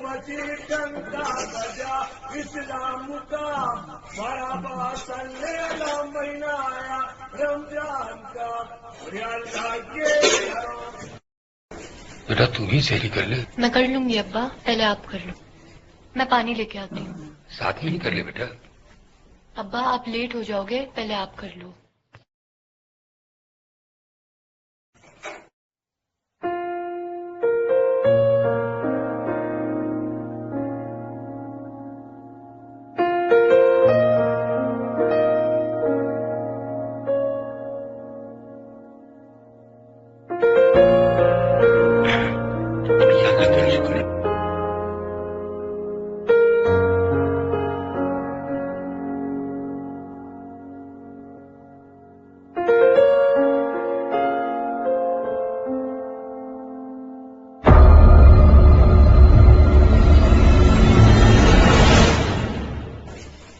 مسیح ٹنکا بجا اسلام کا بڑا باصلہ مہینہ آیا رمضان کا اللہ کے بیٹا تم ہی سہری کر لے. میں کر لوں گی ابا، پہلے آپ کر لو. میں پانی لے کے آتی ہوں. ساتھ میں ہی کر لے بیٹا. ابا آپ لیٹ ہو جاؤ گے، پہلے آپ کر لو.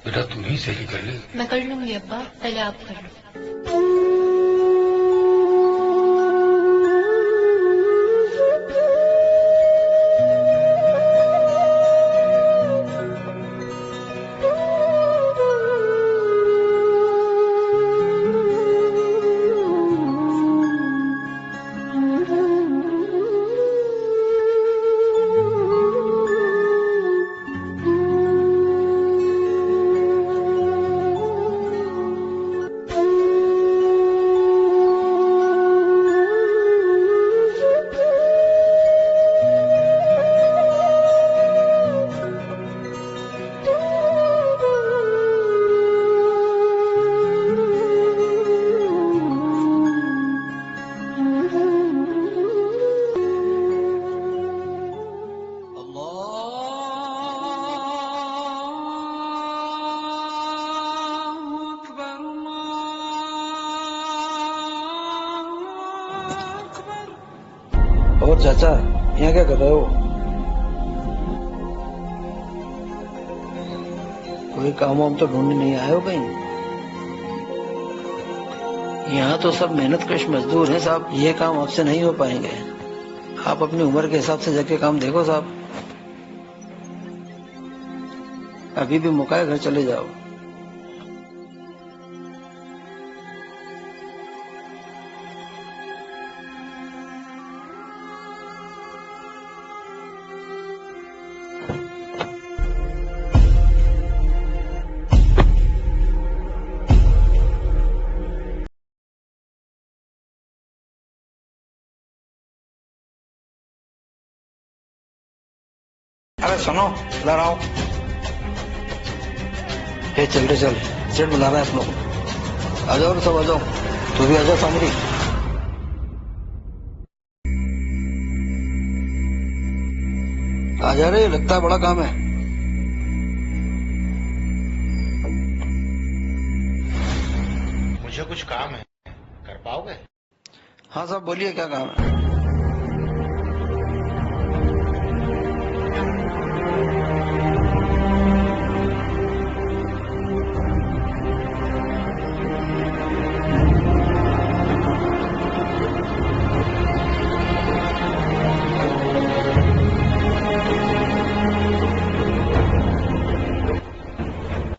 بیٹا تم ہی سہری کر لے. میں کر لوں گی ابا، پہلے آپ کر لو. اور چاچا یہاں کیا کر رہے ہو؟ کوئی کام وام تو ڈھونڈنے نہیں آئے ہو کہیں؟ یہاں تو سب محنت کش مزدور ہیں صاحب، یہ کام آپ سے نہیں ہو پائیں گے. آپ اپنی عمر کے حساب سے جا کے کام دیکھو صاحب. ابھی بھی موقع ہے، گھر چلے جاؤ. ارے سنو، ادھر آؤ. چل رہے چل، سیٹ بلا رہا ہے آپ لوگ. آ جاؤ سب، آ جاؤ. تو بھی آ جاؤ سامری. آ جا رہے، لگتا ہے بڑا کام ہے. مجھے کچھ کام ہے، کر پاؤ گے؟ ہاں صاحب بولیے، کیا کام ہے؟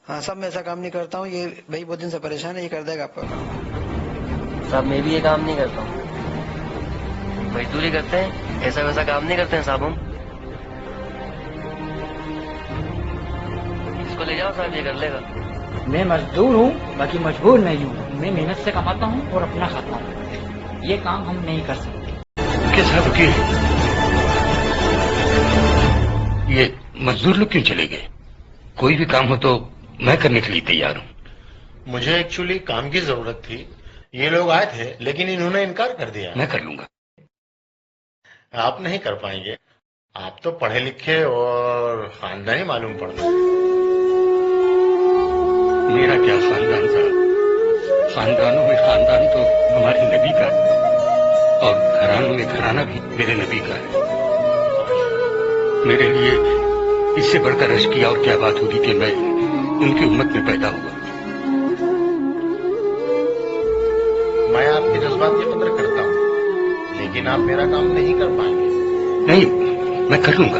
ہاں صاحب میں ایسا کام نہیں کرتا ہوں، یہ بھائی بہت دن سے پریشان ہے، یہ کر دے گا آپ کا کام. صاحب میں بھی یہ کام نہیں کرتا ہوں، مزدوری کرتے ہیں، ایسا ویسا کام نہیں کرتے ہیں صاحب ہم. اس کو لے جاؤ صاحب، یہ کر لے گا. میں مزدور ہوں، باقی مجبور نہیں ہوں. میں محنت سے کماتا ہوں اور اپنا کھاتا ہوں. یہ کام ہم نہیں کر سکتے. کیا صاحب رکیے، یہ مزدور لوگ کیوں چلے گئے؟ کوئی بھی کام ہو تو میں کرنے کے لیے تیار ہوں. مجھے ایکچولی کام کی ضرورت تھی، یہ لوگ آئے تھے لیکن انہوں نے انکار کر دیا. میں کر لوں گا. آپ نہیں کر پائیں گے، آپ تو پڑھے لکھے اور خاندانی معلوم پڑتا ہے. میرا کیا خاندان صاحب، خاندانوں میں خاندان تو ہمارے نبی کا اور گھرانوں میں گھرانہ بھی میرے نبی کا ہے. میرے لیے اس سے بڑھ کر عرش کیا اور کیا بات ہوگی کہ میں ان کی امت میں پیدا ہوا. میں آپ کے جذبات کی قدر کرتا ہوں، لیکن آپ میرا کام نہیں کر پائیں گے. نہیں، میں کر لوں گا.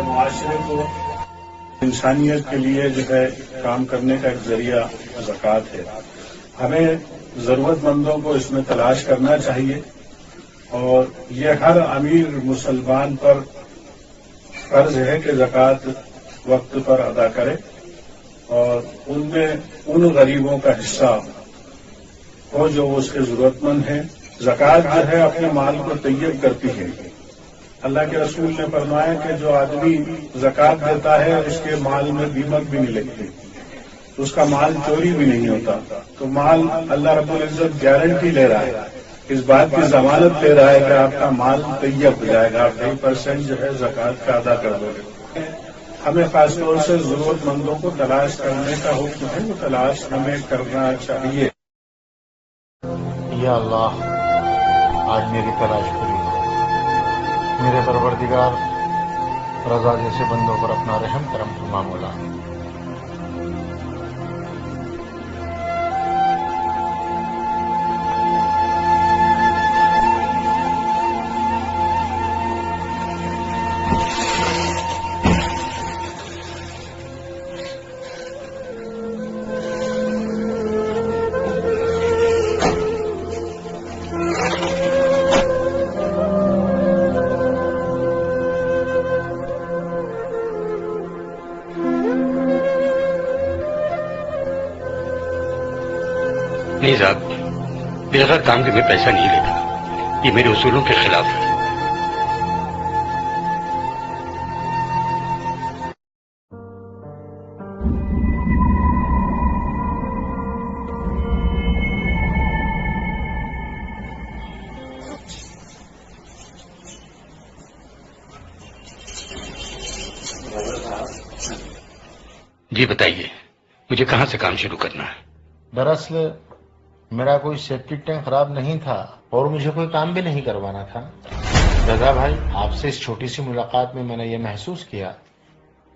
معاشرے کو انسانیت کے لیے جو ہے کام کرنے کا ایک ذریعہ زکوٰۃ ہے. ہمیں ضرورت مندوں کو اس میں تلاش کرنا چاہیے اور یہ ہر امیر مسلمان پر فرض ہے کہ زکوٰۃ وقت پر ادا کرے اور ان میں ان غریبوں کا حصہ ہو جو اس کے ضرورت مند ہیں. زکوٰۃ جو ہے اپنے مال کو طیب کرتی ہے. اللہ کے رسول نے فرمایا کہ جو آدمی زکوٰۃ دیتا ہے اس کے مال میں دیمک بھی نہیں لگتی، اس کا مال چوری بھی نہیں ہوتا. تو مال اللہ رب العزت گارنٹی لے رہا ہے، اس بات کی ضمانت لے رہا ہے کہ آپ کا مال طیب ہو جائے گا، آپ 2% جو ہے زکوٰۃ کا ادا کر دو گے. ہمیں خاص طور سے ضرورت مندوں کو تلاش کرنے کا حکم ہے، وہ تلاش ہمیں کرنا چاہیے. یا اللہ، آج میری تلاش پوری ہو. میرے پروردگار، رضا جیسے بندوں پر اپنا رحم کرم فرما مولا. نہیں صاحب، بغیر کام کے میں پیسہ نہیں لیتا، یہ میرے اصولوں کے خلاف ہے۔ جی بتائیے، مجھے کہاں سے کام شروع کرنا ہے؟ دراصل میرا کوئی سیپٹک ٹینک خراب نہیں تھا اور مجھے کوئی کام بھی نہیں کروانا تھا۔ رضا بھائی، آپ سے اس چھوٹی سی ملاقات میں نے یہ محسوس کیا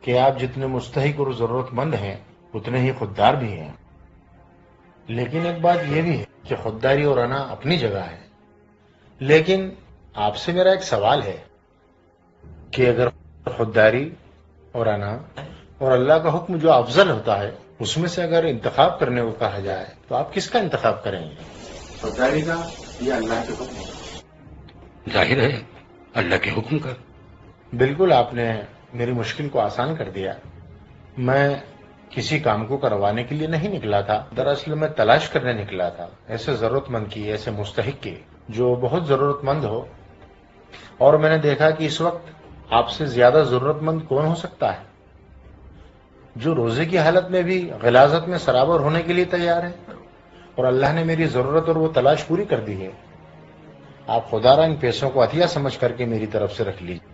کہ آپ جتنے مستحق اور ضرورت مند ہیں اتنے ہی خوددار بھی ہیں، لیکن ایک بات یہ بھی ہے کہ خودداری اور انا اپنی جگہ ہے، لیکن آپ سے میرا ایک سوال ہے کہ اگر خودداری اور انا اور اللہ کا حکم جو افضل ہوتا ہے اس میں سے اگر انتخاب کرنے کو کہا جائے تو آپ کس کا انتخاب کریں گے، خودداری کا یا اللہ کے حکم کا؟ ظاہر ہے اللہ کے حکم کا۔ بالکل، آپ نے میری مشکل کو آسان کر دیا۔ میں کسی کام کو کروانے کے لیے نہیں نکلا تھا، دراصل میں تلاش کرنے نکلا تھا ایسے ضرورت مند کی، ایسے مستحق کی جو بہت ضرورت مند ہو، اور میں نے دیکھا کہ اس وقت آپ سے زیادہ ضرورت مند کون ہو سکتا ہے، جو روزے کی حالت میں بھی غلاظت میں سرابر ہونے کے لیے تیار ہے، اور اللہ نے میری ضرورت اور وہ تلاش پوری کر دی ہے۔ آپ خدا را ان پیسوں کو عطیہ سمجھ کر کے میری طرف سے رکھ لیجیے۔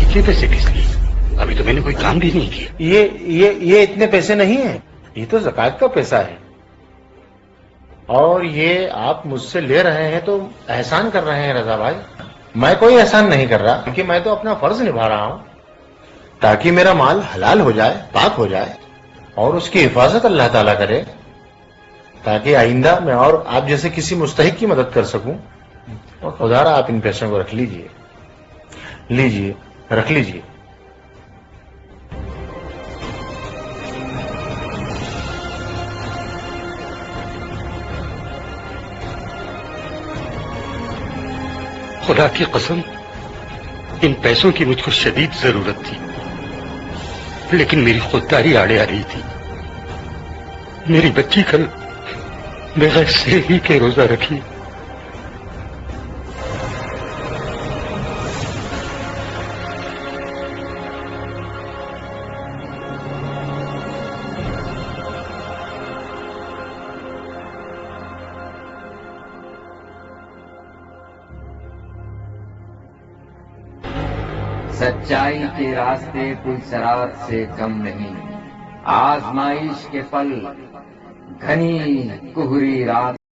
اتنے پیسے کس لیے؟ ابھی تو میں نے کوئی کام بھی نہیں کیا۔ یہ اتنے پیسے نہیں ہیں، یہ تو زکوٰۃ کا پیسہ ہے، اور یہ آپ مجھ سے لے رہے ہیں تو احسان کر رہے ہیں رضا بھائی۔ میں کوئی احسان نہیں کر رہا، کیونکہ میں تو اپنا فرض نبھا رہا ہوں تاکہ میرا مال حلال ہو جائے، پاک ہو جائے، اور اس کی حفاظت اللہ تعالیٰ کرے، تاکہ آئندہ میں اور آپ جیسے کسی مستحق کی مدد کر سکوں۔ خدا را آپ ان پیسوں کو رکھ لیجئے، رکھ لیجئے۔ خدا کی قسم، ان پیسوں کی مجھ کو شدید ضرورت تھی، لیکن میری خودداری آڑے آ رہی تھی۔ میری بچی کل بغیر سے ہی کے روزہ رکھی۔ سچائی کے راستے کوئی سرات سے کم نہیں، آزمائش کے پل گھنی کہری رات